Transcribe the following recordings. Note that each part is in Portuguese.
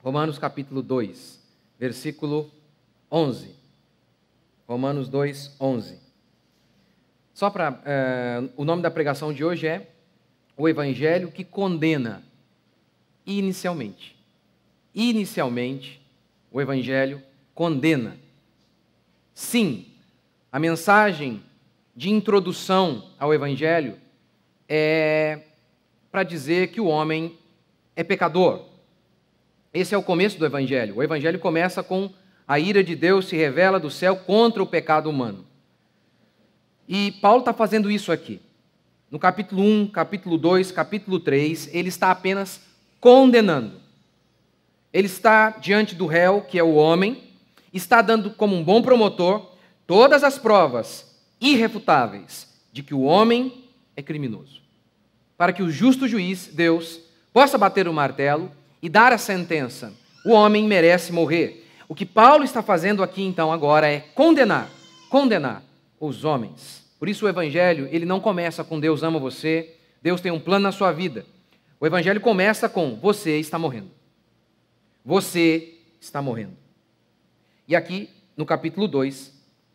Romanos capítulo 2, versículo 11. Romanos 2, 11. Só para... o nome da pregação de hoje é o Evangelho que condena inicialmente. Inicialmente, o Evangelho condena. Sim, a mensagem de introdução ao Evangelho é para dizer que o homem é pecador. Esse é o começo do Evangelho. O Evangelho começa com a ira de Deus se revela do céu contra o pecado humano. E Paulo está fazendo isso aqui. No capítulo 1, capítulo 2, capítulo 3, ele está apenas condenando. Ele está diante do réu, que é o homem, está dando como um bom promotor todas as provas irrefutáveis de que o homem é criminoso. Para que o justo juiz, Deus, possa bater o martelo e dar a sentença. O homem merece morrer. O que Paulo está fazendo aqui, então, agora é condenar os homens. Por isso o Evangelho, ele não começa com Deus ama você, Deus tem um plano na sua vida. O Evangelho começa com você está morrendo. Você está morrendo. E aqui, no capítulo 2,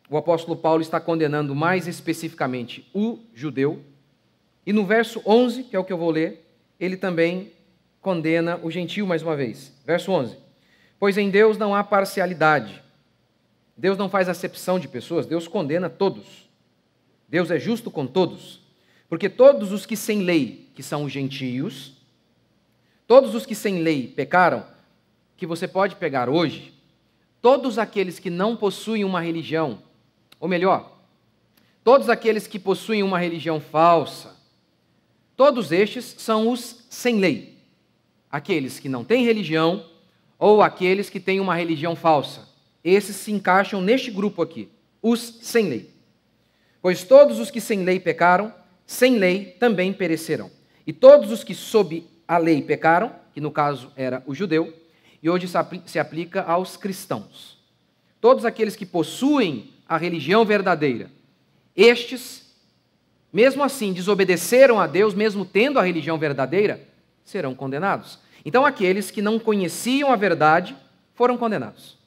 o apóstolo Paulo está condenando mais especificamente o judeu. E no verso 11, que é o que eu vou ler, ele também condena o gentio mais uma vez. Verso 11. Pois em Deus não há parcialidade. Deus não faz acepção de pessoas, Deus condena todos. Deus é justo com todos. Porque todos os que sem lei, que são os gentios, todos os que sem lei pecaram, que você pode pegar hoje, todos aqueles que não possuem uma religião, ou melhor, todos aqueles que possuem uma religião falsa, todos estes são os sem lei. Aqueles que não têm religião ou aqueles que têm uma religião falsa. Esses se encaixam neste grupo aqui, os sem lei. Pois todos os que sem lei pecaram, sem lei também perecerão. E todos os que sob a lei pecaram, que no caso era o judeu, e hoje se aplica aos cristãos. Todos aqueles que possuem a religião verdadeira, estes, mesmo assim, desobedeceram a Deus, mesmo tendo a religião verdadeira, serão condenados. Então, aqueles que não conheciam a verdade foram condenados.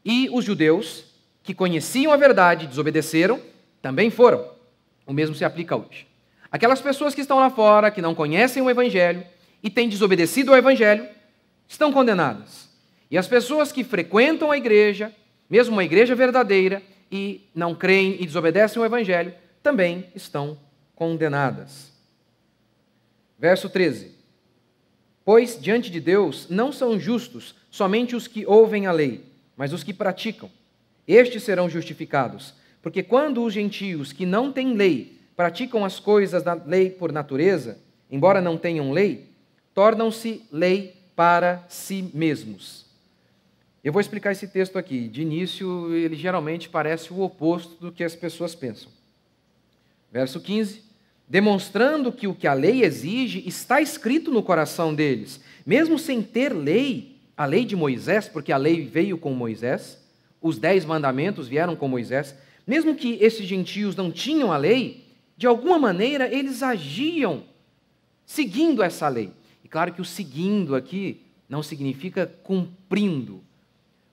E os judeus que conheciam a verdade e desobedeceram também foram. O mesmo se aplica hoje. Aquelas pessoas que estão lá fora, que não conhecem o Evangelho e têm desobedecido ao Evangelho, estão condenadas. E as pessoas que frequentam a igreja, mesmo uma igreja verdadeira, e não creem e desobedecem ao Evangelho, também estão condenadas. Verso 13. Pois diante de Deus não são justos somente os que ouvem a lei, mas os que praticam. Estes serão justificados, porque quando os gentios que não têm lei praticam as coisas da lei por natureza, embora não tenham lei, tornam-se lei para si mesmos. Eu vou explicar esse texto aqui. De início, ele geralmente parece o oposto do que as pessoas pensam. Verso 15. Demonstrando que o que a lei exige está escrito no coração deles, mesmo sem ter lei, a lei de Moisés, porque a lei veio com Moisés, os 10 mandamentos vieram com Moisés, mesmo que esses gentios não tinham a lei, de alguma maneira eles agiam seguindo essa lei. E claro que o seguindo aqui não significa cumprindo,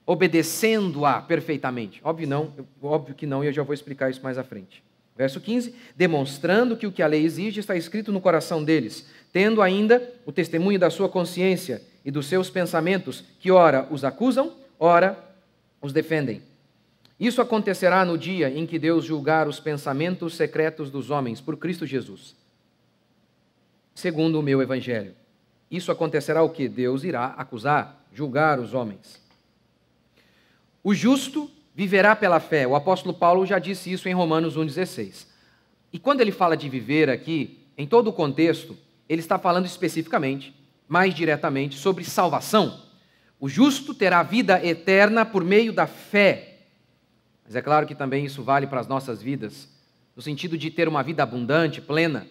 obedecendo-a perfeitamente. Óbvio que não, e eu já vou explicar isso mais à frente. Verso 15, demonstrando que o que a lei exige está escrito no coração deles, tendo ainda o testemunho da sua consciência e dos seus pensamentos, que ora os acusam, ora os defendem. Isso acontecerá no dia em que Deus julgar os pensamentos secretos dos homens por Cristo Jesus. Segundo o meu evangelho. Isso acontecerá o que? Deus irá acusar, julgar os homens. O justo viverá pela fé. O apóstolo Paulo já disse isso em Romanos 1,16. E quando ele fala de viver aqui, em todo o contexto, ele está falando especificamente, mais diretamente, sobre salvação. O justo terá vida eterna por meio da fé. Mas é claro que também isso vale para as nossas vidas, no sentido de ter uma vida abundante, plena.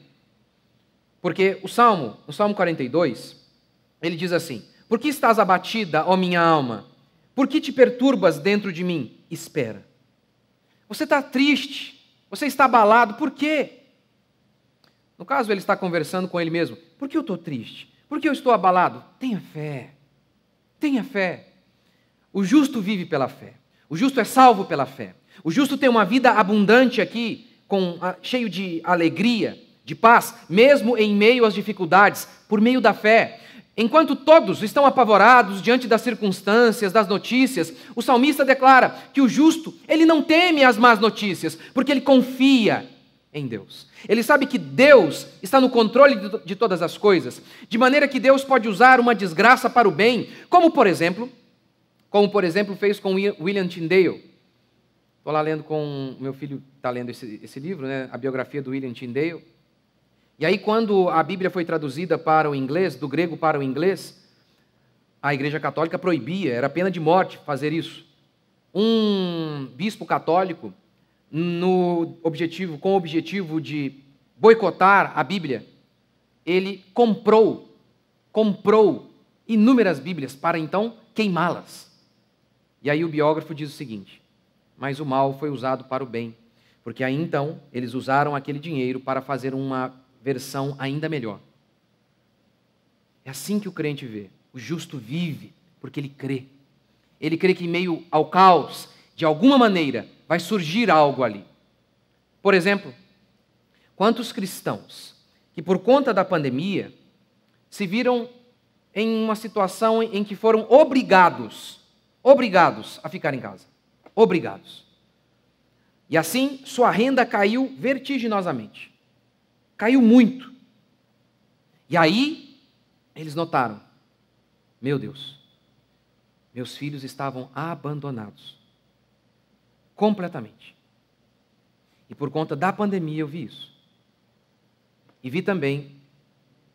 Porque o Salmo 42, ele diz assim: por que estás abatida, ó minha alma? Por que te perturbas dentro de mim? Espera. Você está triste, você está abalado, por quê? No caso, ele está conversando com ele mesmo. Por que eu estou triste? Por que eu estou abalado? Tenha fé. Tenha fé. O justo vive pela fé. O justo é salvo pela fé. O justo tem uma vida abundante aqui, cheio de alegria, de paz, mesmo em meio às dificuldades, por meio da fé. Enquanto todos estão apavorados diante das circunstâncias, das notícias, o salmista declara que o justo, ele não teme as más notícias, porque ele confia em Deus. Ele sabe que Deus está no controle de todas as coisas, de maneira que Deus pode usar uma desgraça para o bem, como por exemplo fez com William Tyndale. Estou lá lendo com meu filho, está lendo esse livro, né, a biografia do William Tyndale. E aí, quando a Bíblia foi traduzida para o inglês, do grego para o inglês, a Igreja Católica proibia, era pena de morte fazer isso. Um bispo católico, com o objetivo de boicotar a Bíblia, ele comprou inúmeras Bíblias para então queimá-las. E aí o biógrafo diz o seguinte: mas o mal foi usado para o bem, porque aí então eles usaram aquele dinheiro para fazer uma versão ainda melhor. É assim que o crente vê. O justo vive porque ele crê. Ele crê que em meio ao caos, de alguma maneira, vai surgir algo ali. Por exemplo, quantos cristãos que por conta da pandemia se viram em uma situação em que foram obrigados a ficar em casa. Obrigados. E assim, sua renda caiu vertiginosamente. Caiu muito. E aí, eles notaram: meu Deus, meus filhos estavam abandonados. Completamente. E por conta da pandemia eu vi isso. E vi também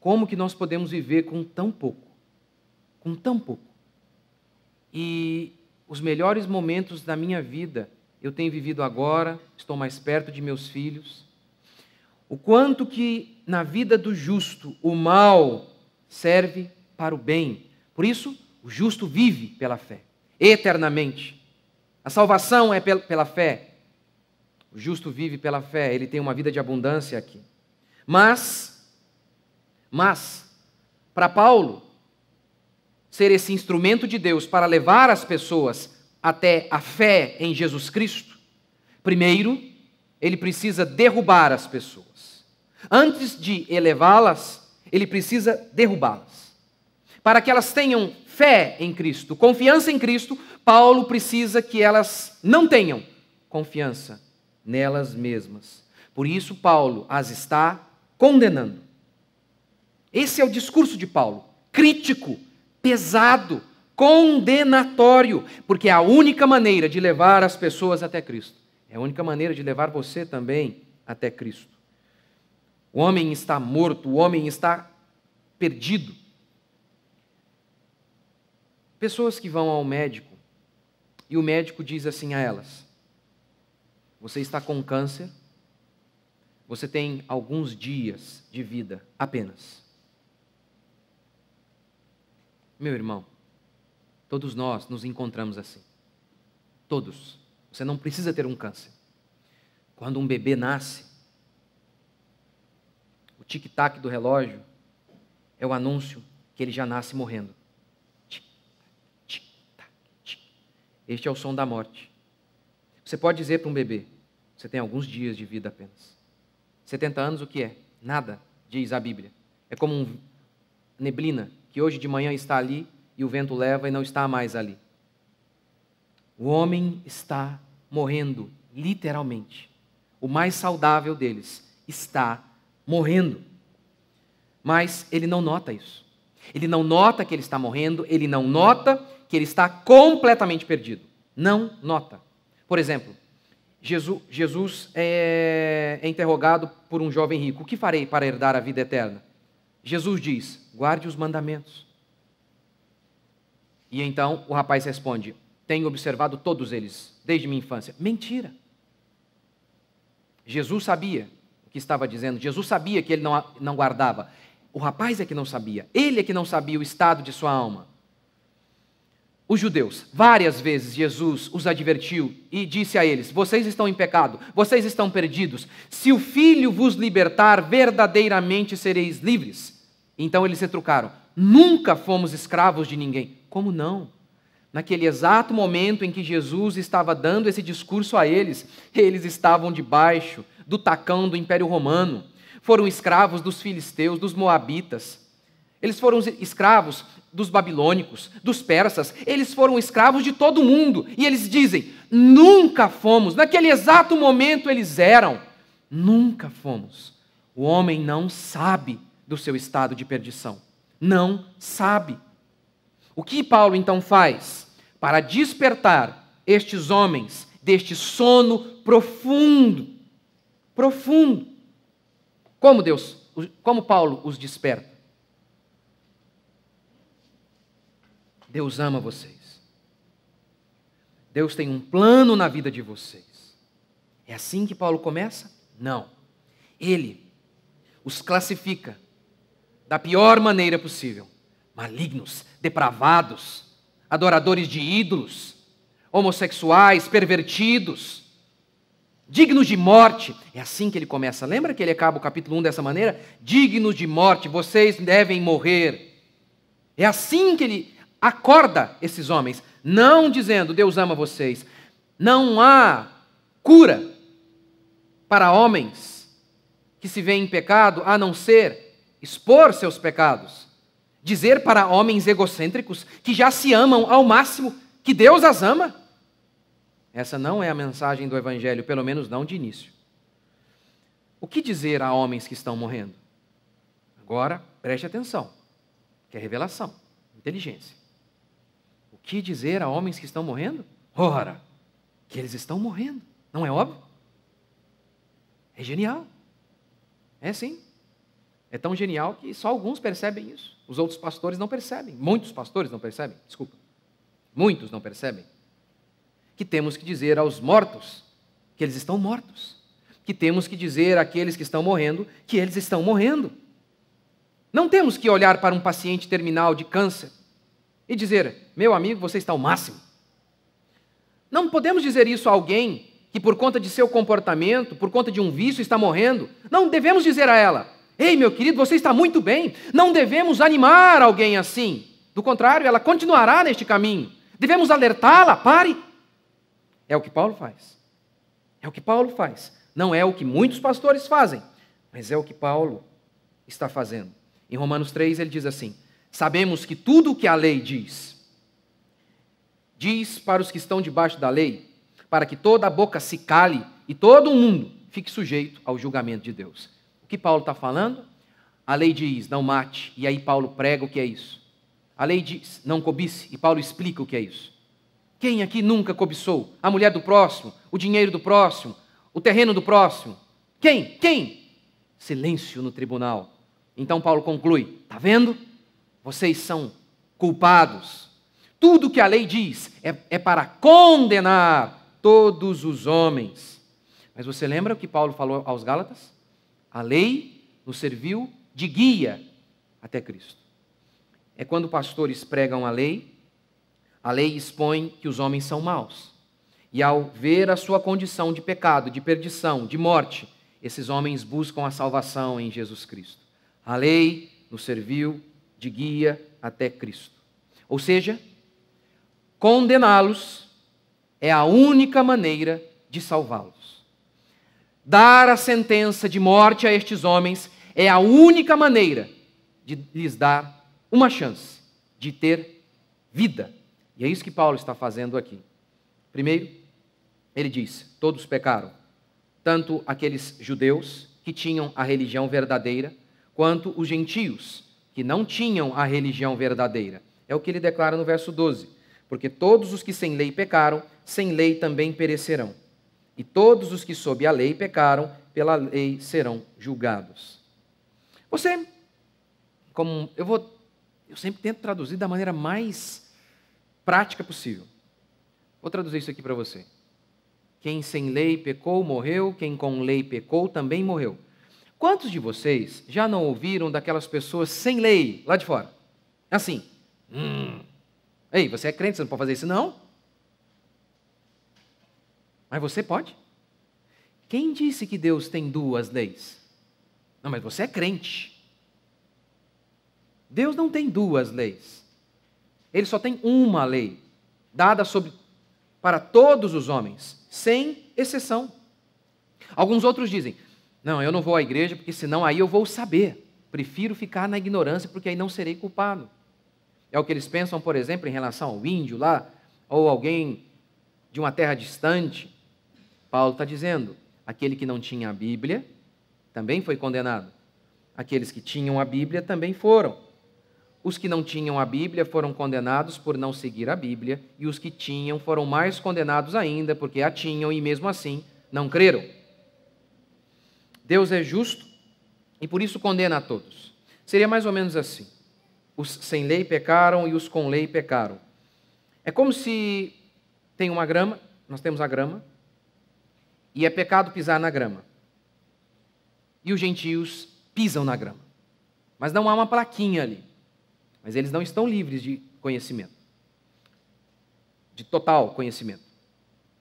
como que nós podemos viver com tão pouco. Com tão pouco. E os melhores momentos da minha vida eu tenho vivido agora, estou mais perto de meus filhos. O quanto que na vida do justo o mal serve para o bem. Por isso, o justo vive pela fé, eternamente. A salvação é pela fé. O justo vive pela fé, ele tem uma vida de abundância aqui. Mas, para Paulo ser esse instrumento de Deus para levar as pessoas até a fé em Jesus Cristo, primeiro, ele precisa derrubar as pessoas. Antes de elevá-las, ele precisa derrubá-las. Para que elas tenham fé em Cristo, confiança em Cristo, Paulo precisa que elas não tenham confiança nelas mesmas. Por isso, Paulo as está condenando. Esse é o discurso de Paulo, crítico, pesado, condenatório, porque é a única maneira de levar as pessoas até Cristo. É a única maneira de levar você também até Cristo. O homem está morto, o homem está perdido. Pessoas que vão ao médico e o médico diz assim a elas: você está com câncer, você tem alguns dias de vida apenas. Meu irmão, todos nós nos encontramos assim. Todos. Você não precisa ter um câncer. Quando um bebê nasce, o tic-tac do relógio é o anúncio que ele já nasce morrendo. Tic-tac, tic. Este é o som da morte. Você pode dizer para um bebê: você tem alguns dias de vida apenas. 70 anos o que é? Nada, diz a Bíblia. É como uma neblina que hoje de manhã está ali e o vento leva e não está mais ali. O homem está morrendo, literalmente. O mais saudável deles está morrendo. Mas ele não nota isso. Ele não nota que ele está morrendo, ele não nota que ele está completamente perdido. Não nota. Por exemplo, Jesus é interrogado por um jovem rico: o que farei para herdar a vida eterna? Jesus diz: guarde os mandamentos. E então o rapaz responde: tenho observado todos eles, desde minha infância. Mentira. Jesus sabia o que estava dizendo, Jesus sabia que ele não guardava. O rapaz é que não sabia, ele é que não sabia o estado de sua alma. Os judeus, várias vezes Jesus os advertiu e disse a eles: vocês estão em pecado, vocês estão perdidos. Se o Filho vos libertar, verdadeiramente sereis livres. Então eles retrucaram: nunca fomos escravos de ninguém. Como não? Naquele exato momento em que Jesus estava dando esse discurso a eles estavam debaixo do tacão do Império Romano. Foram escravos dos filisteus, dos moabitas. Eles foram escravos dos babilônicos, dos persas. Eles foram escravos de todo mundo. E eles dizem, nunca fomos. Naquele exato momento eles eram. Nunca fomos. O homem não sabe do seu estado de perdição. Não sabe. O que Paulo então faz para despertar estes homens deste sono profundo? Profundo. Como Paulo os desperta? Deus ama vocês. Deus tem um plano na vida de vocês. É assim que Paulo começa? Não. Ele os classifica da pior maneira possível. Malignos, depravados, adoradores de ídolos, homossexuais, pervertidos, dignos de morte. É assim que ele começa. Lembra que ele acaba o capítulo 1 dessa maneira? Dignos de morte, vocês devem morrer. É assim que ele acorda esses homens, não dizendo, Deus ama vocês. Não há cura para homens que se veem em pecado, a não ser expor seus pecados. Dizer para homens egocêntricos que já se amam ao máximo que Deus as ama. Essa não é a mensagem do Evangelho, pelo menos não de início. O que dizer a homens que estão morrendo? Agora, preste atenção, que é revelação, inteligência. O que dizer a homens que estão morrendo? Ora, que eles estão morrendo. Não é óbvio? É genial. É sim. É tão genial que só alguns percebem isso. Os outros pastores não percebem. Muitos pastores não percebem. Desculpa. Muitos não percebem. Que temos que dizer aos mortos que eles estão mortos. Que temos que dizer àqueles que estão morrendo que eles estão morrendo. Não temos que olhar para um paciente terminal de câncer e dizer, meu amigo, você está ao máximo. Não podemos dizer isso a alguém que por conta de seu comportamento, por conta de um vício está morrendo. Não devemos dizer a ela, ei, meu querido, você está muito bem. Não devemos animar alguém assim. Do contrário, ela continuará neste caminho. Devemos alertá-la, pare. É o que Paulo faz. É o que Paulo faz. Não é o que muitos pastores fazem, mas é o que Paulo está fazendo. Em Romanos 3 ele diz assim, sabemos que tudo o que a lei diz para os que estão debaixo da lei, para que toda a boca se cale e todo o mundo fique sujeito ao julgamento de Deus. O que Paulo está falando? A lei diz, não mate, e aí Paulo prega o que é isso. A lei diz, não cobice, e Paulo explica o que é isso. Quem aqui nunca cobiçou? A mulher do próximo, o dinheiro do próximo, o terreno do próximo? Quem? Silêncio no tribunal. Então Paulo conclui, está vendo? Vocês são culpados. Tudo que a lei diz é para condenar todos os homens. Mas você lembra o que Paulo falou aos Gálatas? A lei nos serviu de guia até Cristo. É quando pastores pregam a lei expõe que os homens são maus. E ao ver a sua condição de pecado, de perdição, de morte, esses homens buscam a salvação em Jesus Cristo. A lei nos serviu de guia até Cristo. Ou seja, condená-los é a única maneira de salvá-los. Dar a sentença de morte a estes homens é a única maneira de lhes dar uma chance de ter vida. E é isso que Paulo está fazendo aqui. Primeiro, ele diz, todos pecaram, tanto aqueles judeus que tinham a religião verdadeira, quanto os gentios que não tinham a religião verdadeira. É o que ele declara no verso 12. Porque todos os que sem lei pecaram, sem lei também perecerão. E todos os que sob a lei pecaram, pela lei serão julgados. Eu sempre tento traduzir da maneira mais prática possível. Vou traduzir isso aqui para você. Quem sem lei pecou, morreu. Quem com lei pecou, também morreu. Quantos de vocês já não ouviram daquelas pessoas sem lei, lá de fora? Assim. Ei, você é crente, você não pode fazer isso, não? Mas você pode. Quem disse que Deus tem duas leis? Não, mas você é crente. Deus não tem duas leis. Ele só tem uma lei, dada para todos os homens, sem exceção. Alguns outros dizem, não, eu não vou à igreja porque senão aí eu vou saber. Prefiro ficar na ignorância porque aí não serei culpado. É o que eles pensam, por exemplo, em relação ao índio lá, ou alguém de uma terra distante. Paulo está dizendo, aquele que não tinha a Bíblia também foi condenado. Aqueles que tinham a Bíblia também foram. Os que não tinham a Bíblia foram condenados por não seguir a Bíblia, e os que tinham foram mais condenados ainda, porque a tinham e mesmo assim não creram. Deus é justo e por isso condena a todos. Seria mais ou menos assim. Os sem lei pecaram e os com lei pecaram. É como se tem uma grama, nós temos a grama, e é pecado pisar na grama. E os gentios pisam na grama. Mas não há uma plaquinha ali. Mas eles não estão livres de conhecimento. De total conhecimento.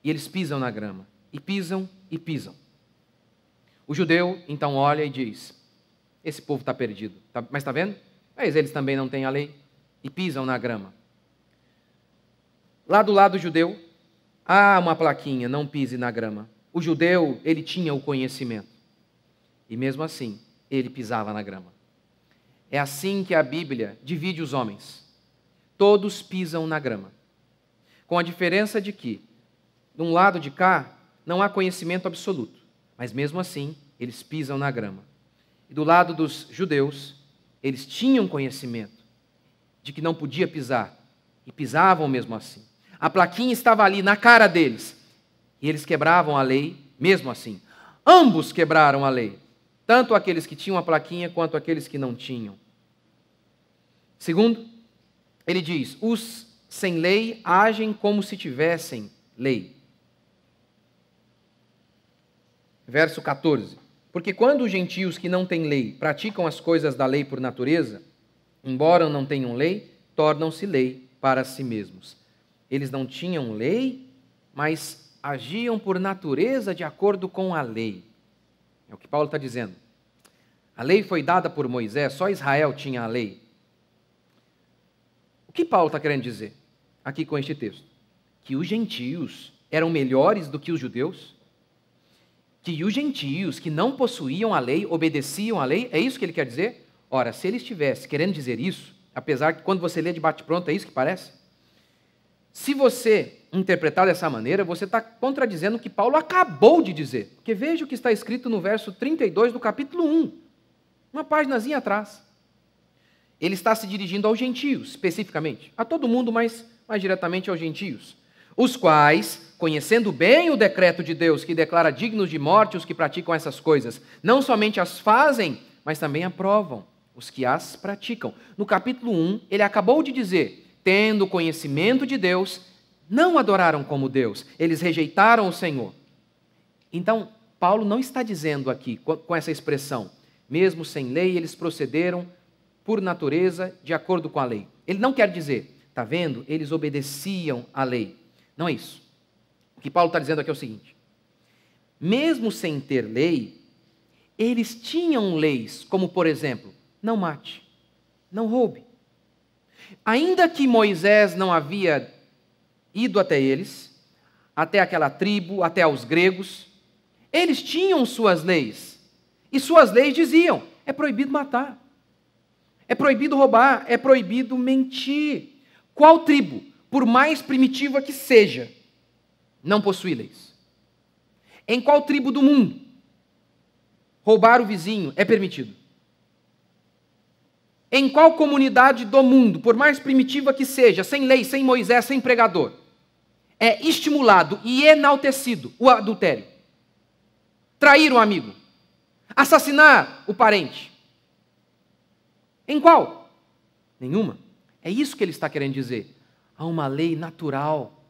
E eles pisam na grama. E pisam e pisam. O judeu, então, olha e diz, esse povo está perdido. Mas está vendo? Mas eles também não têm a lei. E pisam na grama. Lá do lado judeu, há uma plaquinha, não pise na grama. O judeu, ele tinha o conhecimento. E mesmo assim, ele pisava na grama. É assim que a Bíblia divide os homens. Todos pisam na grama. Com a diferença de que, de um lado de cá, não há conhecimento absoluto. Mas mesmo assim, eles pisam na grama. E do lado dos judeus, eles tinham conhecimento de que não podia pisar. E pisavam mesmo assim. A plaquinha estava ali na cara deles. E eles quebravam a lei mesmo assim. Ambos quebraram a lei. Tanto aqueles que tinham a plaquinha quanto aqueles que não tinham. Segundo, ele diz, os sem lei agem como se tivessem lei. Verso 14. Porque quando os gentios que não têm lei praticam as coisas da lei por natureza, embora não tenham lei, tornam-se lei para si mesmos. Eles não tinham lei, mas agiam por natureza de acordo com a lei. É o que Paulo está dizendo. A lei foi dada por Moisés, só Israel tinha a lei. O que Paulo está querendo dizer aqui com este texto? Que os gentios eram melhores do que os judeus? Que os gentios que não possuíam a lei, obedeciam a lei? É isso que ele quer dizer? Ora, se ele estivesse querendo dizer isso, apesar que quando você lê de bate-pronto é isso que parece? Se você interpretar dessa maneira, você está contradizendo o que Paulo acabou de dizer. Porque veja o que está escrito no verso 32 do capítulo 1. Uma paginazinha atrás. Ele está se dirigindo aos gentios, especificamente. A todo mundo, mas mais diretamente aos gentios. Os quais, conhecendo bem o decreto de Deus, que declara dignos de morte os que praticam essas coisas, não somente as fazem, mas também aprovam os que as praticam. No capítulo 1, ele acabou de dizer, tendo conhecimento de Deus, não adoraram como Deus, eles rejeitaram o Senhor. Então, Paulo não está dizendo aqui, com essa expressão, mesmo sem lei, eles procederam por natureza, de acordo com a lei. Ele não quer dizer, está vendo? Eles obedeciam à lei. Não é isso. O que Paulo está dizendo aqui é o seguinte, mesmo sem ter lei, eles tinham leis, como por exemplo, não mate, não roube. Ainda que Moisés não havia ido até eles, até aquela tribo, até aos gregos, eles tinham suas leis. E suas leis diziam, é proibido matar, é proibido roubar, é proibido mentir. Qual tribo, por mais primitiva que seja, não possui leis? Em qual tribo do mundo roubar o vizinho é permitido? Em qual comunidade do mundo, por mais primitiva que seja, sem lei, sem Moisés, sem pregador, é estimulado e enaltecido o adultério? Trair um amigo? Assassinar o parente? Em qual? Nenhuma. É isso que ele está querendo dizer. Há uma lei natural.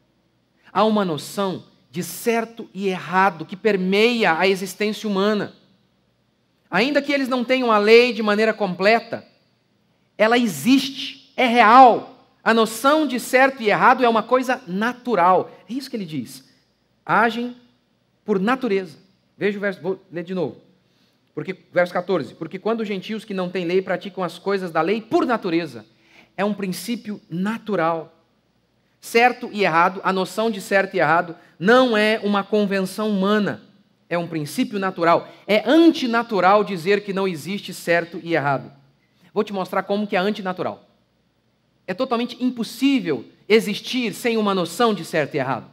Há uma noção de certo e errado que permeia a existência humana. Ainda que eles não tenham a lei de maneira completa, ela existe, é real. A noção de certo e errado é uma coisa natural. É isso que ele diz. Agem por natureza. Veja o verso, vou ler de novo. Verso 14, porque quando os gentios que não têm lei praticam as coisas da lei por natureza, é um princípio natural. Certo e errado, a noção de certo e errado não é uma convenção humana, é um princípio natural. É antinatural dizer que não existe certo e errado. Vou te mostrar como que é antinatural. É totalmente impossível existir sem uma noção de certo e errado.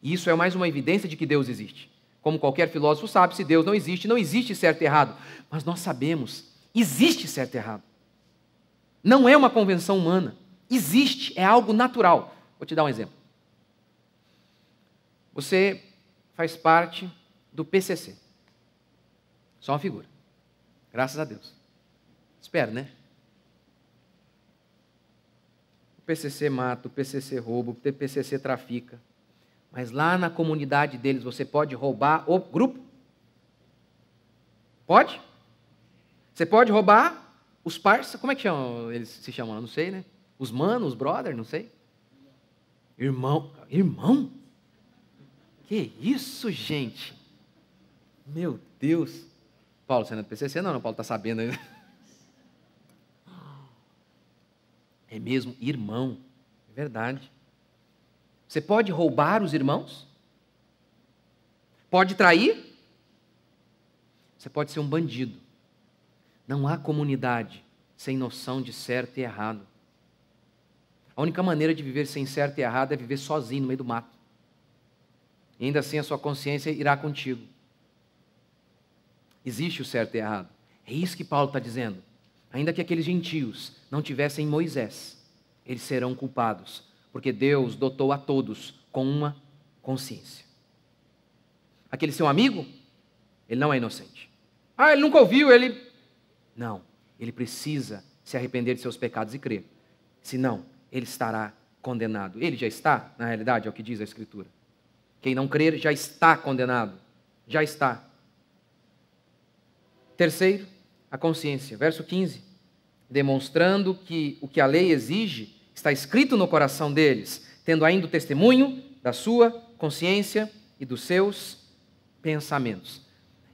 E isso é mais uma evidência de que Deus existe. Como qualquer filósofo sabe, se Deus não existe certo e errado. Mas nós sabemos, existe certo e errado. Não é uma convenção humana. Existe, é algo natural. Vou te dar um exemplo. Você faz parte do PCC. Só uma figura. Graças a Deus. Espero, né? O PCC mata, o PCC rouba, o PCC trafica. Mas lá na comunidade deles você pode roubar o grupo? Pode? Você pode roubar os parceiros? Como é que chamam? Eles se chamam? Não sei, né? Os manos, os brothers, não sei. Irmão? Que isso, gente? Meu Deus. Paulo, você não é do PCC? Não, Paulo está sabendo ainda. É mesmo, irmão. É verdade. Você pode roubar os irmãos? Pode trair? Você pode ser um bandido. Não há comunidade sem noção de certo e errado. A única maneira de viver sem certo e errado é viver sozinho no meio do mato. E ainda assim a sua consciência irá contigo. Existe o certo e errado. É isso que Paulo está dizendo. Ainda que aqueles gentios não tivessem Moisés, eles serão culpados, porque Deus dotou a todos com uma consciência. Aquele seu amigo, ele não é inocente. Ele nunca ouviu, ele... Não, ele precisa se arrepender de seus pecados e crer. Senão, ele estará condenado. Ele já está, na realidade, é o que diz a Escritura. Quem não crer já está condenado. Já está. Terceiro, a consciência. Verso 15. Demonstrando que o que a lei exige está escrito no coração deles, tendo ainda o testemunho da sua consciência e dos seus pensamentos.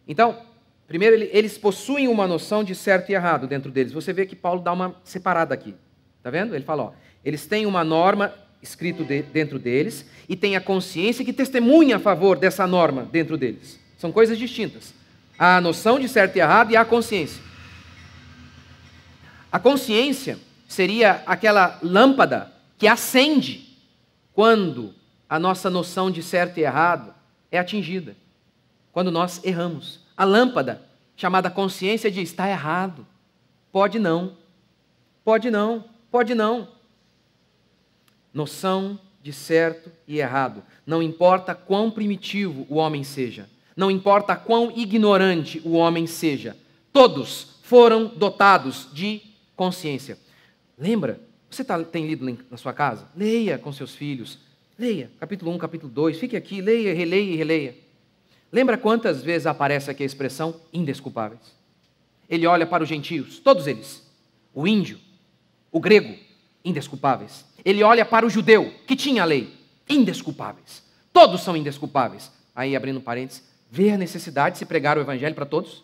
Então, primeiro, eles possuem uma noção de certo e errado dentro deles. Você vê que Paulo dá uma separada aqui. Está vendo? Ele fala, eles têm uma norma escrita dentro deles e têm a consciência que testemunha a favor dessa norma dentro deles. São coisas distintas. Há a noção de certo e errado e há a consciência. A consciência seria aquela lâmpada que acende quando a nossa noção de certo e errado é atingida. Quando nós erramos. A lâmpada, chamada consciência, diz, está errado. Pode não. Pode não. Pode não. Noção de certo e errado. Não importa quão primitivo o homem seja. Não importa quão ignorante o homem seja. Todos foram dotados de consciência. Lembra? Você tem lido na sua casa? Leia com seus filhos. Leia, capítulo 1, capítulo 2. Fique aqui, leia, releia e releia. Lembra quantas vezes aparece aqui a expressão indesculpáveis? Ele olha para os gentios, todos eles. O índio, o grego, indesculpáveis. Ele olha para o judeu, que tinha a lei, indesculpáveis. Todos são indesculpáveis. Aí, abrindo parênteses, vê a necessidade de se pregar o evangelho para todos?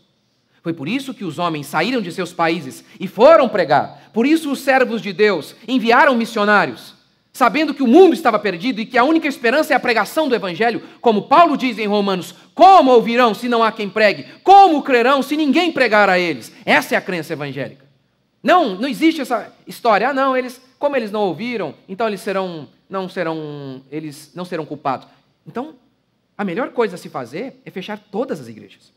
Foi por isso que os homens saíram de seus países e foram pregar. Por isso os servos de Deus enviaram missionários, sabendo que o mundo estava perdido e que a única esperança é a pregação do evangelho, como Paulo diz em Romanos, como ouvirão se não há quem pregue? Como crerão se ninguém pregar a eles? Essa é a crença evangélica. Não existe essa história, como eles não ouviram, então eles não serão culpados. Então, a melhor coisa a se fazer é fechar todas as igrejas.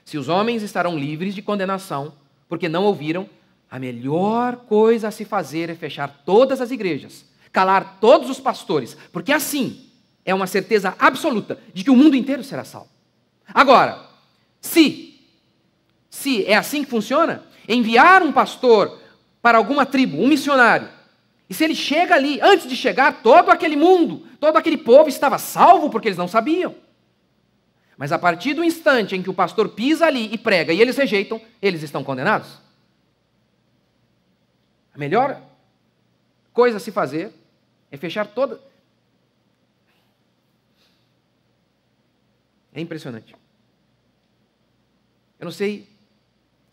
Se os homens estarão livres de condenação, porque não ouviram, a melhor coisa a se fazer é fechar todas as igrejas, calar todos os pastores, porque assim é uma certeza absoluta de que o mundo inteiro será salvo. Agora, se é assim que funciona, enviar um pastor para alguma tribo, um missionário, e se ele chega ali, antes de chegar, todo aquele mundo, todo aquele povo estava salvo porque eles não sabiam. Mas a partir do instante em que o pastor pisa ali e prega e eles rejeitam, eles estão condenados. A melhor coisa a se fazer é fechar toda... É impressionante. Eu não sei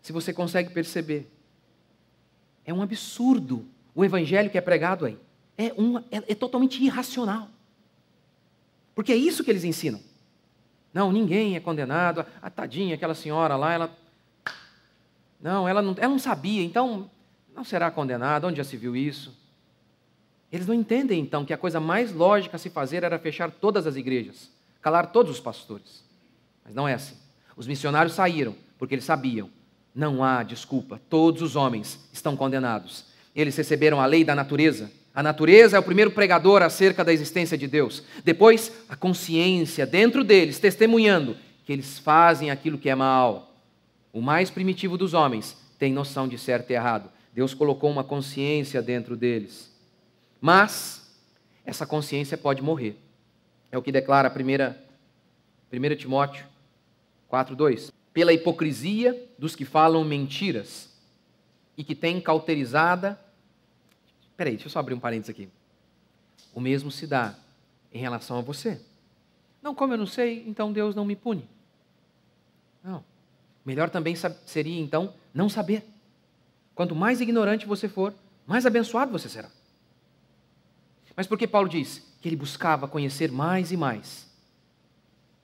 se você consegue perceber. É um absurdo o evangelho que é pregado aí. É totalmente irracional. Porque é isso que eles ensinam. Não, ninguém é condenado. A tadinha, aquela senhora lá, ela não sabia, então não será condenada. Onde já se viu isso? Eles não entendem, então, que a coisa mais lógica a se fazer era fechar todas as igrejas, calar todos os pastores. Mas não é assim. Os missionários saíram, porque eles sabiam, não há desculpa, todos os homens estão condenados. Eles receberam a lei da natureza. A natureza é o primeiro pregador acerca da existência de Deus. Depois, a consciência dentro deles, testemunhando que eles fazem aquilo que é mal. O mais primitivo dos homens tem noção de certo e errado. Deus colocou uma consciência dentro deles. Mas essa consciência pode morrer. É o que declara 1 Timóteo 4:2. Pela hipocrisia dos que falam mentiras e que têm cauterizada... Peraí, deixa eu só abrir um parênteses aqui. O mesmo se dá em relação a você. Não, como eu não sei, então Deus não me pune. Não. Melhor também seria, então, não saber. Quanto mais ignorante você for, mais abençoado você será. Mas por que Paulo diz que ele buscava conhecer mais e mais?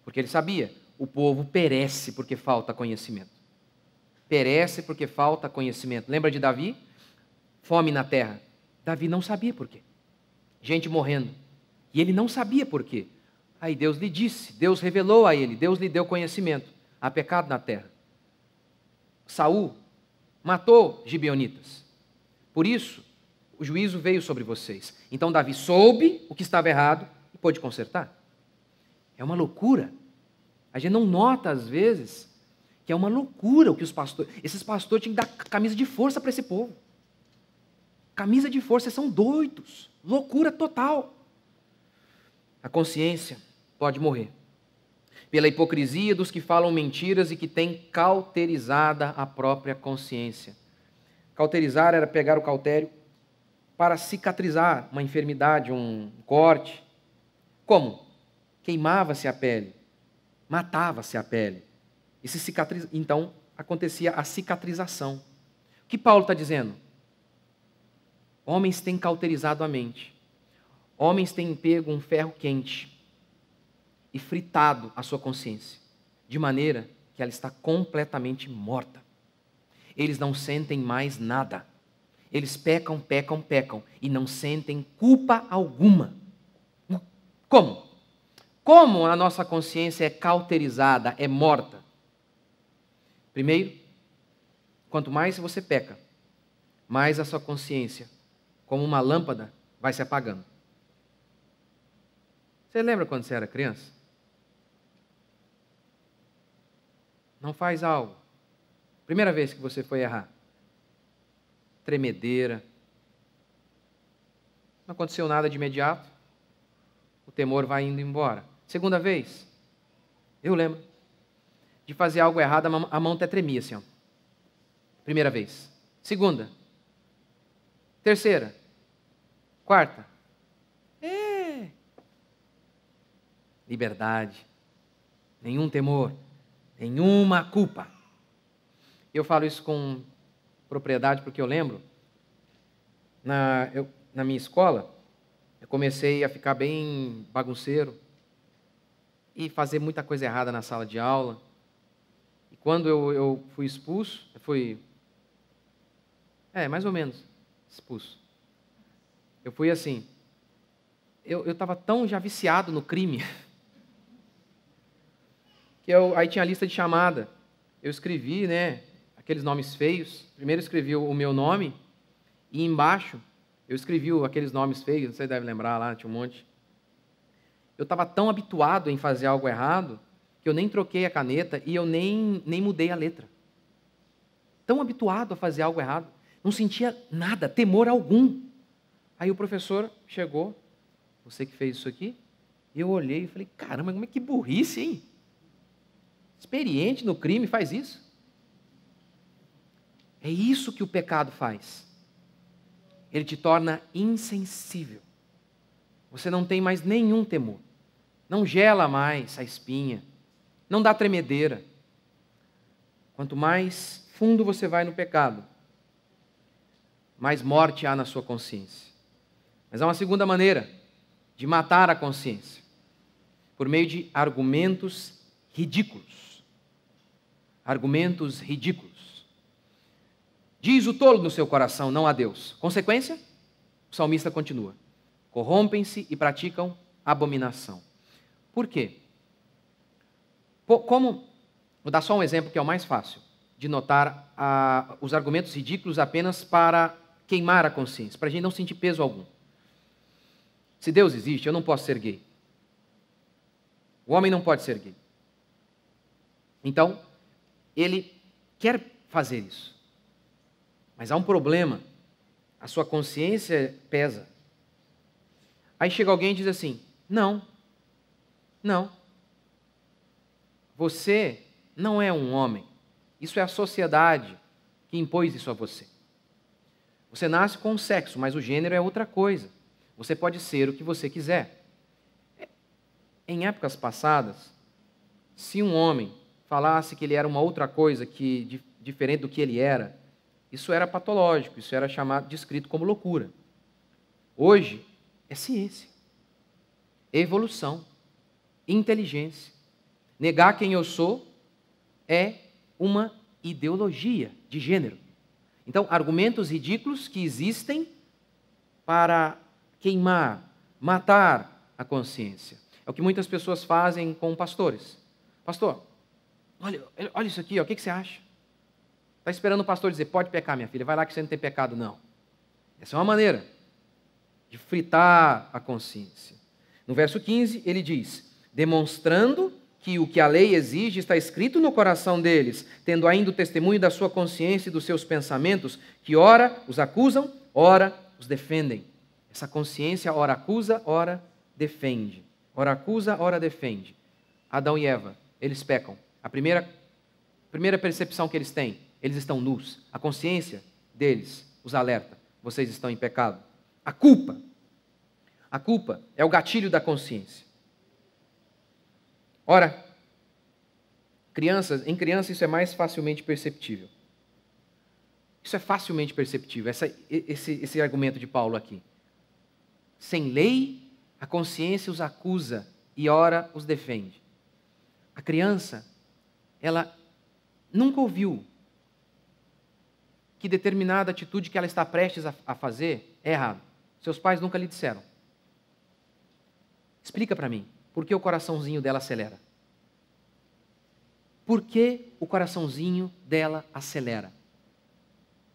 Porque ele sabia, o povo perece porque falta conhecimento. Perece porque falta conhecimento. Lembra de Davi? Fome na terra. Davi não sabia por quê. Gente morrendo. E ele não sabia por quê. Aí Deus lhe disse, Deus revelou a ele, Deus lhe deu conhecimento. Há pecado na terra. Saul matou gibeonitas. Por isso, o juízo veio sobre vocês. Então Davi soube o que estava errado e pôde consertar. É uma loucura. A gente não nota, às vezes, que é uma loucura o que esses pastores tinham que dar camisa de força para esse povo. Camisa de força, são doidos. Loucura total. A consciência pode morrer. Pela hipocrisia dos que falam mentiras e que têm cauterizada a própria consciência. Cauterizar era pegar o cautério para cicatrizar uma enfermidade, um corte. Como? Queimava-se a pele, matava-se a pele. Então, acontecia a cicatrização. O que Paulo está dizendo? Homens têm cauterizado a mente. Homens têm pego um ferro quente e fritado a sua consciência, de maneira que ela está completamente morta. Eles não sentem mais nada. Eles pecam e não sentem culpa alguma. Como? Como a nossa consciência é cauterizada, é morta? Primeiro, quanto mais você peca, mais a sua consciência, como uma lâmpada, vai se apagando. Você lembra quando você era criança? Não faz algo. Primeira vez que você foi errar. Tremedeira. Não aconteceu nada de imediato. O temor vai indo embora. Segunda vez. Eu lembro. De fazer algo errado, a mão até tremia assim. Ó. Primeira vez. Segunda. Terceira. Quarta. Liberdade. Nenhum temor. Nenhuma culpa. Eu falo isso com propriedade porque eu lembro, na minha escola, eu comecei a ficar bem bagunceiro e fazer muita coisa errada na sala de aula. E quando eu fui expulso, mais ou menos expulso. Eu fui assim, eu estava tão já viciado no crime, que aí tinha a lista de chamada. Eu escrevi, aqueles nomes feios. Primeiro eu escrevi o meu nome e embaixo eu escrevi aqueles nomes feios, você deve lembrar lá, tinha um monte. Eu estava tão habituado em fazer algo errado que eu nem troquei a caneta e eu nem mudei a letra. Tão habituado a fazer algo errado. Não sentia nada, temor algum. Aí o professor chegou, você que fez isso aqui? E eu olhei e falei, caramba, como é que burrice, hein? Experiente no crime faz isso? É isso que o pecado faz. Ele te torna insensível. Você não tem mais nenhum temor. Não gela mais a espinha. Não dá tremedeira. quanto mais fundo você vai no pecado, mais morte há na sua consciência. Mas há uma segunda maneira de matar a consciência, por meio de argumentos ridículos. Argumentos ridículos. Diz o tolo no seu coração, não a Deus. Consequência? O salmista continua. Corrompem-se e praticam abominação. Por quê? Vou dar só um exemplo que é o mais fácil de notar os argumentos ridículos apenas para queimar a consciência, para a gente não sentir peso algum. Se Deus existe, eu não posso ser gay. O homem não pode ser gay. Então, ele quer fazer isso. Mas há um problema. A sua consciência pesa. Aí chega alguém e diz assim, não. Você não é um homem. Isso é a sociedade que impôs isso a você. Você nasce com um sexo, mas o gênero é outra coisa. Você pode ser o que você quiser. Em épocas passadas, se um homem falasse que ele era uma outra coisa diferente do que ele era, isso era patológico, isso era descrito como loucura. Hoje, é ciência, evolução, inteligência. Negar quem eu sou é uma ideologia de gênero. Então, argumentos ridículos que existem para queimar, matar a consciência. É o que muitas pessoas fazem com pastores. Pastor, olha isso aqui, ó, o que você acha? Está esperando o pastor dizer, pode pecar, minha filha, vai lá que você não tem pecado, não. Essa é uma maneira de fritar a consciência. No verso 15, ele diz, demonstrando que o que a lei exige está escrito no coração deles, tendo ainda o testemunho da sua consciência e dos seus pensamentos, que ora os acusam, ora os defendem. Essa consciência ora acusa, ora defende. Ora acusa, ora defende. Adão e Eva, eles pecam. A primeira percepção que eles têm, eles estão nus. A consciência deles os alerta. Vocês estão em pecado. A culpa é o gatilho da consciência. Ora, em criança isso é mais facilmente perceptível. Isso é facilmente perceptível, esse argumento de Paulo aqui. Sem lei, a consciência os acusa e ora os defende. A criança, ela nunca ouviu que determinada atitude que ela está prestes a fazer é errada. Seus pais nunca lhe disseram. Explica para mim, por que o coraçãozinho dela acelera? Por que o coraçãozinho dela acelera?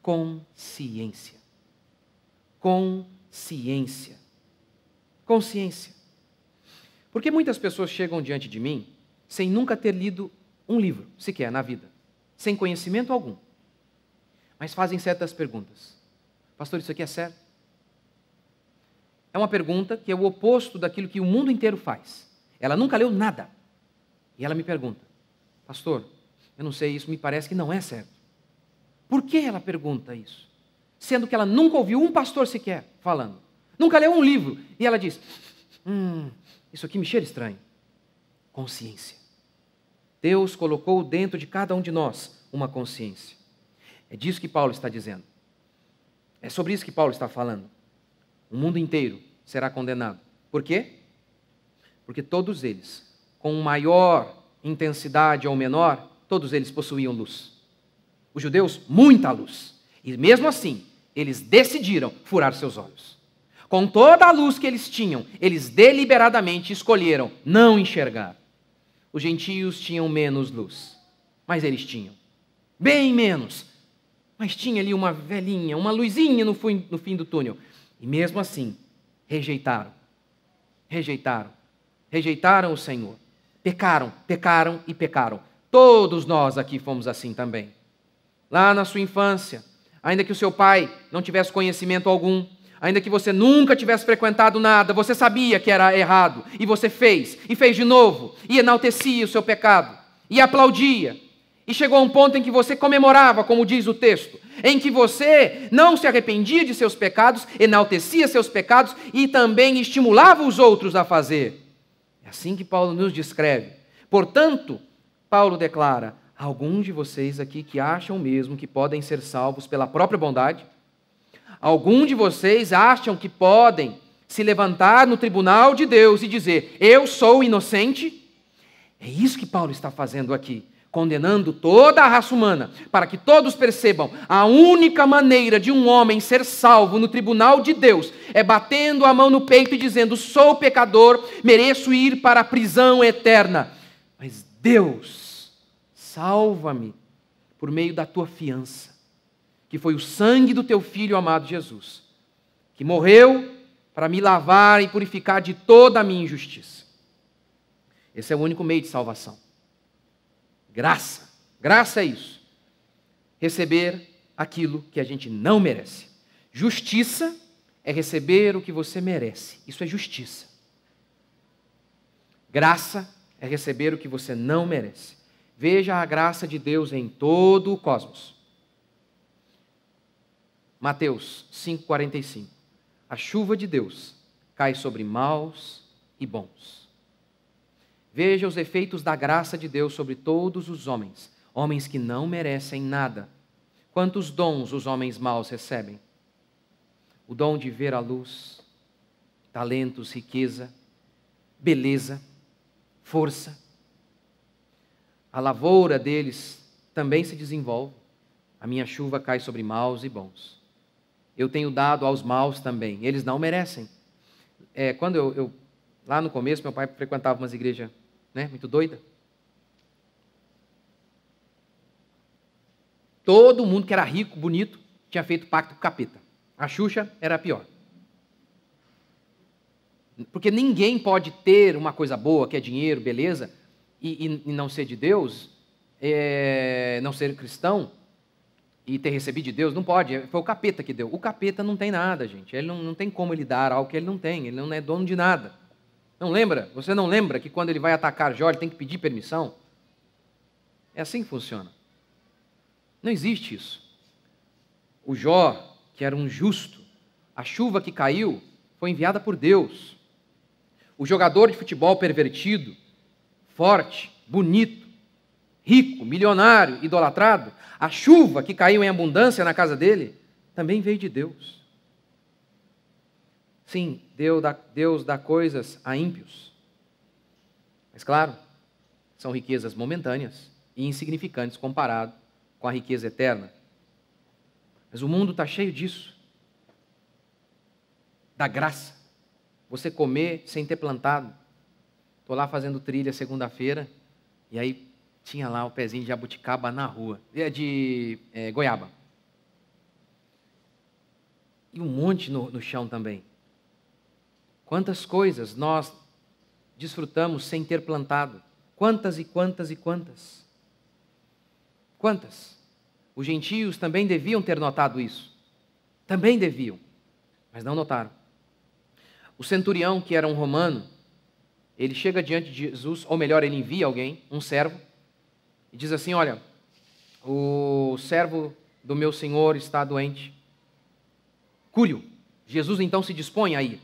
Consciência. Consciência. Consciência. Porque muitas pessoas chegam diante de mim sem nunca ter lido um livro, sequer na vida, sem conhecimento algum, mas fazem certas perguntas. Pastor, isso aqui é certo? É uma pergunta que é o oposto daquilo que o mundo inteiro faz. Ela nunca leu nada. E ela me pergunta, pastor, eu não sei, isso me parece que não é certo. Por que ela pergunta isso? Sendo que ela nunca ouviu um pastor sequer falando. Nunca leu um livro. E ela diz, isso aqui me cheira estranho. Consciência. Deus colocou dentro de cada um de nós uma consciência. É disso que Paulo está dizendo. É sobre isso que Paulo está falando. O mundo inteiro será condenado. Por quê? Porque todos eles, com maior intensidade ou menor, todos eles possuíam luz. Os judeus, muita luz. E mesmo assim, eles decidiram furar seus olhos. Com toda a luz que eles tinham, eles deliberadamente escolheram não enxergar. Os gentios tinham menos luz, mas eles tinham. Bem menos. Mas tinha ali uma velhinha, uma luzinha no fim do túnel. E mesmo assim, rejeitaram. Rejeitaram o Senhor. Pecaram e pecaram. Todos nós aqui fomos assim também. Lá na sua infância, ainda que o seu pai não tivesse conhecimento algum, ainda que você nunca tivesse frequentado nada, você sabia que era errado, e você fez, e fez de novo, e enaltecia o seu pecado, e aplaudia, e chegou a um ponto em que você comemorava, como diz o texto, em que você não se arrependia de seus pecados, enaltecia seus pecados, e também estimulava os outros a fazer. É assim que Paulo nos descreve. Portanto, Paulo declara, Há alguns de vocês aqui que acham mesmo que podem ser salvos pela própria bondade? Alguns de vocês acham que podem se levantar no tribunal de Deus e dizer: eu sou inocente? É isso que Paulo está fazendo aqui, condenando toda a raça humana, para que todos percebam: a única maneira de um homem ser salvo no tribunal de Deus é batendo a mão no peito e dizendo: sou pecador, mereço ir para a prisão eterna. Mas Deus, salva-me por meio da tua fiança, que foi o sangue do teu Filho amado Jesus, que morreu para me lavar e purificar de toda a minha injustiça. Esse é o único meio de salvação. Graça. Graça é isso. Receber aquilo que a gente não merece. Justiça é receber o que você merece. Isso é justiça. Graça é receber o que você não merece. Veja a graça de Deus em todo o cosmos. Mateus 5,45. A chuva de Deus cai sobre maus e bons. Veja os efeitos da graça de Deus sobre todos os homens, homens que não merecem nada. Quantos dons os homens maus recebem? O dom de ver a luz, talentos, riqueza, beleza, força. A lavoura deles também se desenvolve. A minha chuva cai sobre maus e bons. Eu tenho dado aos maus também, eles não merecem. Quando eu lá no começo, meu pai frequentava umas igrejas, muito doida. Todo mundo que era rico, bonito, tinha feito pacto com o capeta. A Xuxa era a pior. Porque ninguém pode ter uma coisa boa, que é dinheiro, beleza, e não ser de Deus, não ser cristão, e ter recebido de Deus, não pode. Foi o capeta que deu. O capeta não tem nada, gente. Ele não tem como ele dar algo que ele não tem. Ele não é dono de nada. Não lembra? Você não lembra que quando ele vai atacar Jó, ele tem que pedir permissão? É assim que funciona. Não existe isso. O Jó, que era um justo, a chuva que caiu foi enviada por Deus. O jogador de futebol pervertido, forte, bonito, rico, milionário, idolatrado, a chuva que caiu em abundância na casa dele, também veio de Deus. Sim, Deus dá coisas a ímpios. Mas claro, são riquezas momentâneas e insignificantes comparado com a riqueza eterna. Mas o mundo está cheio disso. Da graça. Você comer sem ter plantado. Estou lá fazendo trilha segunda-feira, e aí tinha lá o pezinho de jabuticaba na rua, de goiaba. E um monte no chão também. Quantas coisas nós desfrutamos sem ter plantado. Quantas e quantas e quantas. Quantas? Os gentios também deviam ter notado isso. Também deviam, mas não notaram. O centurião, que era um romano, ele chega diante de Jesus, ou melhor, ele envia alguém, um servo, e diz assim: olha, o servo do meu senhor está doente. Cure-o. Jesus então se dispõe a ir.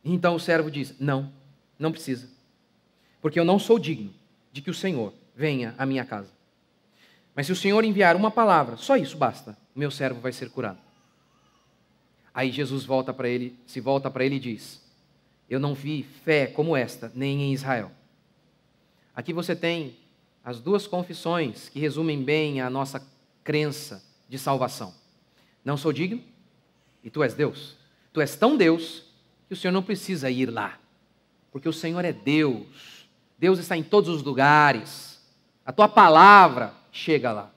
Então o servo diz: não precisa, porque eu não sou digno de que o Senhor venha à minha casa. Mas se o Senhor enviar uma palavra, só isso basta, o meu servo vai ser curado. Aí Jesus se volta para ele e diz: eu não vi fé como esta, nem em Israel. Aqui você tem as duas confissões que resumem bem a nossa crença de salvação. Não sou digno e tu és Deus. Tu és tão Deus que o Senhor não precisa ir lá, porque o Senhor é Deus. Deus está em todos os lugares. A tua palavra chega lá,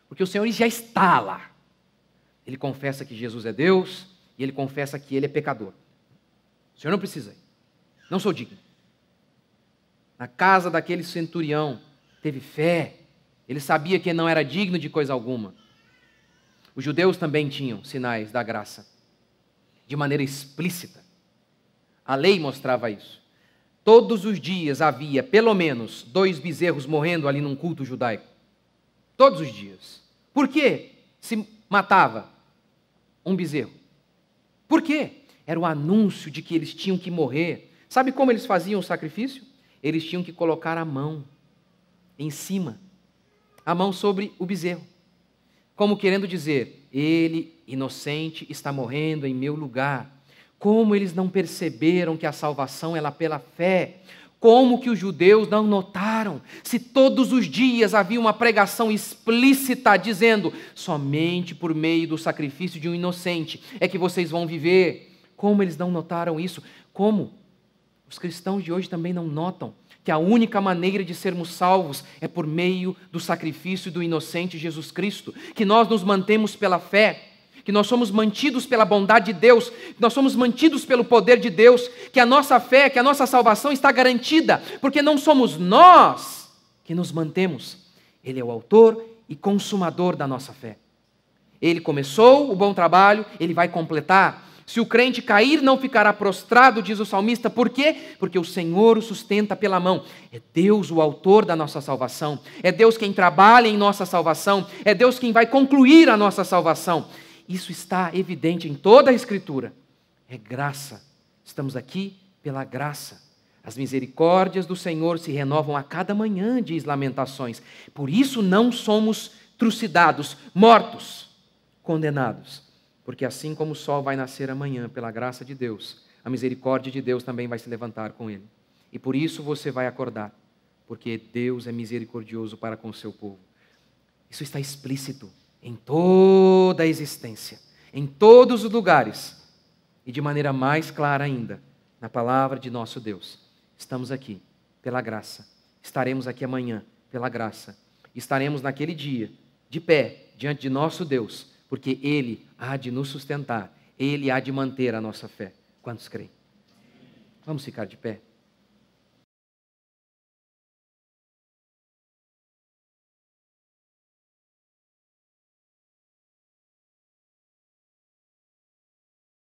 porque o Senhor já está lá. Ele confessa que Jesus é Deus e ele confessa que ele é pecador. O Senhor não precisa ir. Não sou digno. Na casa daquele centurião, teve fé. Ele sabia que não era digno de coisa alguma. Os judeus também tinham sinais da graça, de maneira explícita. A lei mostrava isso. Todos os dias havia pelo menos 2 bezerros morrendo ali num culto judaico. Todos os dias. Por que se matava um bezerro? Por quê? Era o anúncio de que eles tinham que morrer. Sabe como eles faziam o sacrifício? Eles tinham que colocar a mão em cima, a mão sobre o bezerro, como querendo dizer: ele, inocente, está morrendo em meu lugar. Como eles não perceberam que a salvação é pela fé? Como que os judeus não notaram? Se todos os dias havia uma pregação explícita dizendo: somente por meio do sacrifício de um inocente é que vocês vão viver. Como eles não notaram isso? Como os cristãos de hoje também não notam que a única maneira de sermos salvos é por meio do sacrifício do inocente Jesus Cristo, que nós nos mantemos pela fé, que nós somos mantidos pela bondade de Deus, que nós somos mantidos pelo poder de Deus, que a nossa fé, que a nossa salvação está garantida, porque não somos nós que nos mantemos. Ele é o autor e consumador da nossa fé. Ele começou o bom trabalho, ele vai completar. Se o crente cair, não ficará prostrado, diz o salmista. Por quê? Porque o Senhor o sustenta pela mão. É Deus o autor da nossa salvação. É Deus quem trabalha em nossa salvação. É Deus quem vai concluir a nossa salvação. Isso está evidente em toda a Escritura. É graça. Estamos aqui pela graça. As misericórdias do Senhor se renovam a cada manhã, diz Lamentações. Por isso não somos trucidados, mortos, condenados. Porque assim como o sol vai nascer amanhã pela graça de Deus, a misericórdia de Deus também vai se levantar com ele. E por isso você vai acordar, porque Deus é misericordioso para com o seu povo. Isso está explícito em toda a existência, em todos os lugares, e de maneira mais clara ainda, na palavra de nosso Deus. Estamos aqui pela graça, estaremos aqui amanhã pela graça, estaremos naquele dia, de pé, diante de nosso Deus, porque Ele há de nos sustentar, Ele há de manter a nossa fé. Quantos creem? Vamos ficar de pé?